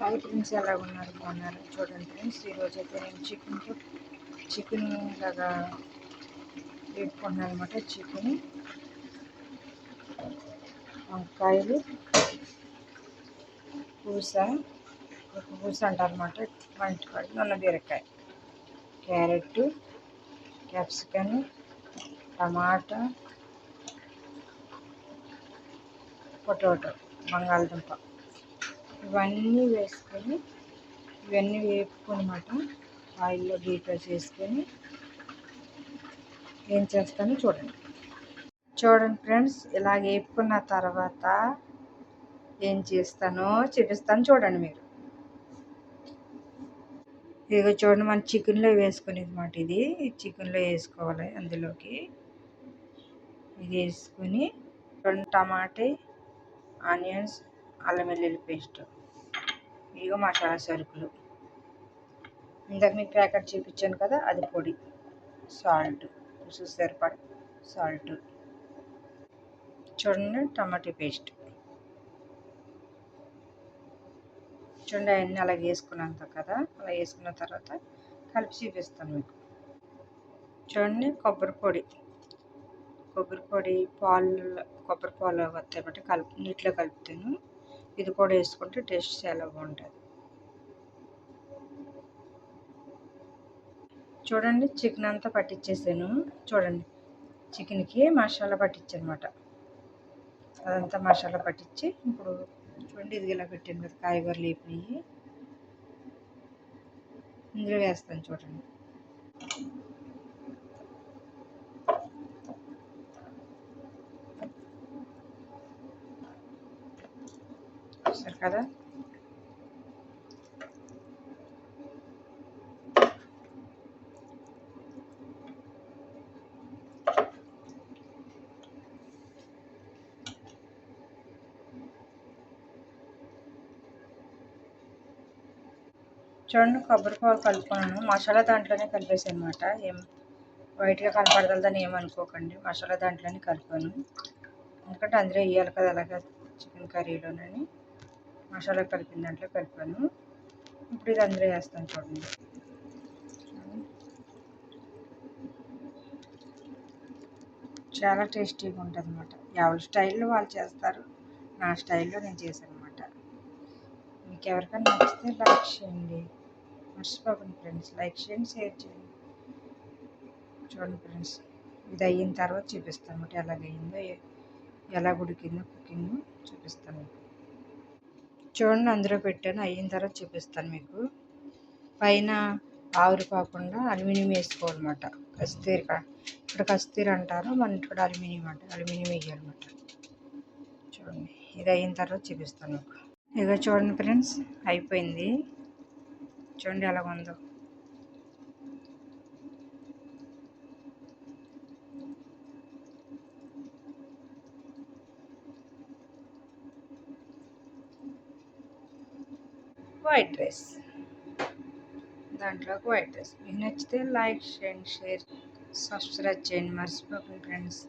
Hi friends, ఎలా ఉన్నారు? బాగున్నారు? చూడండి ఫ్రెండ్స్, ఈరోజు అయితే నేను చికెన్ లాగా వేపుకున్నాను అనమాట. చికెన్, వంకాయలు, పూస అంటారు అనమాట. మా ఇంటికాడ నల్ల బీరకాయ, క్యారెట్, క్యాప్సికన్, టమాటా, పొటాటో, బంగాళదుంప ఇవన్నీ వేసుకొని ఇవన్నీ వేపుకొనమాట ఆయిల్లో డీప్ ఫ్రై చేసుకొని ఏం చేస్తానో చూడండి ఫ్రెండ్స్. ఇలా వేపుకున్న తర్వాత ఏం చేస్తానో చూపిస్తాను చూడండి మీరు. ఇదిగో చూడండి, మన చికెన్లో వేసుకునేది మాట. ఇది చికెన్లో వేసుకోవాలి. అందులోకి ఇది వేసుకొని రెండు టమాటా, ఆనియన్స్, అల్లం వెల్లుల్లి పేస్ట్, ఇదిగో మసాలా సరుకులు. ఇందాక మీకు ప్యాకెట్ చూపించాను కదా, అది పొడి, సాల్ట్, సరిపడ సాల్ట్, చూడండి టమాటా పేస్ట్. చూడండి అవన్నీ అలా వేసుకున్నాను కదా. అలా వేసుకున్న తర్వాత కలిపి చూపిస్తాను మీకు. చూడండి కొబ్బరి పొడి, కొబ్బరి పాలు వస్తాయి బట్టి నీటిలో కలుపుతాను. ఇది కూడా వేసుకుంటే టేస్ట్ చాలా బాగుంటుంది. చూడండి చికెన్ అంతా పట్టించేసాను. చూడండి చికెన్కి మసాలా పట్టించనమాట. అదంతా మసాలా పట్టించి ఇప్పుడు చూడండి ఇది ఇలా పెట్టాను కదా, కాయగూరలు వేపినవి ఇందులో వేస్తాను. చూడండి సరే కదా. చూడండి కొబ్బరి పాలు కలుపుకున్నాను. మసాలా దాంట్లోనే కలిపేసాను అనమాట. ఏం వైట్గా కనపడగలదని ఏమనుకోకండి, మసాలా దాంట్లోనే కలిపాను. ఎందుకంటే అందులో వేయాలి కదా, అలాగే చికెన్ కర్రీలోనని మసాలా కలిపిన దాంట్లో కలిపాను. ఇప్పుడు ఇది అందులో వేస్తాను. చూడండి చాలా టేస్టీగా ఉంటుంది అనమాట. ఎవరి స్టైల్లో వాళ్ళు చేస్తారు, నా స్టైల్లో నేను చేశాను అనమాట. మీకు ఎవరికైనా నచ్చితే లైక్ చేయండి, మర్చిపోకండి ఫ్రెండ్స్. లైక్ చేయండి, షేర్ చేయండి. చూడండి ఫ్రెండ్స్, ఇది అయిన తర్వాత చూపిస్తాను అనమాట. ఎలాగైందో, ఎలా ఉడికిందో కుకింగ్ చూపిస్తాను మీకు. చూడండి అందులో పెట్టాను, అయిన తర్వాత చూపిస్తాను మీకు. పైన ఆవిరి కాకుండా అల్యూమినియం వేసుకోవాలన్నమాట. ఇక్కడ కస్తూరి అంటారు, మన ఇంటి కూడా అల్యూమినియం అంటారు. అల్యూమినియం వేయాలన్నమాట. చూడండి ఇది అయిన తర్వాత చూపిస్తాను మీకు. ఇక చూడండి ఫ్రెండ్స్, అయిపోయింది. చూడండి ఎలా ఉందో. వైట్ రైస్, దాంట్లోకి వైట్ రైస్. మీకు నచ్చితే లైక్ చేయండి, షేర్, సబ్స్క్రైబ్ చేయండి, మర్చిపోకండి ఫ్రెండ్స్.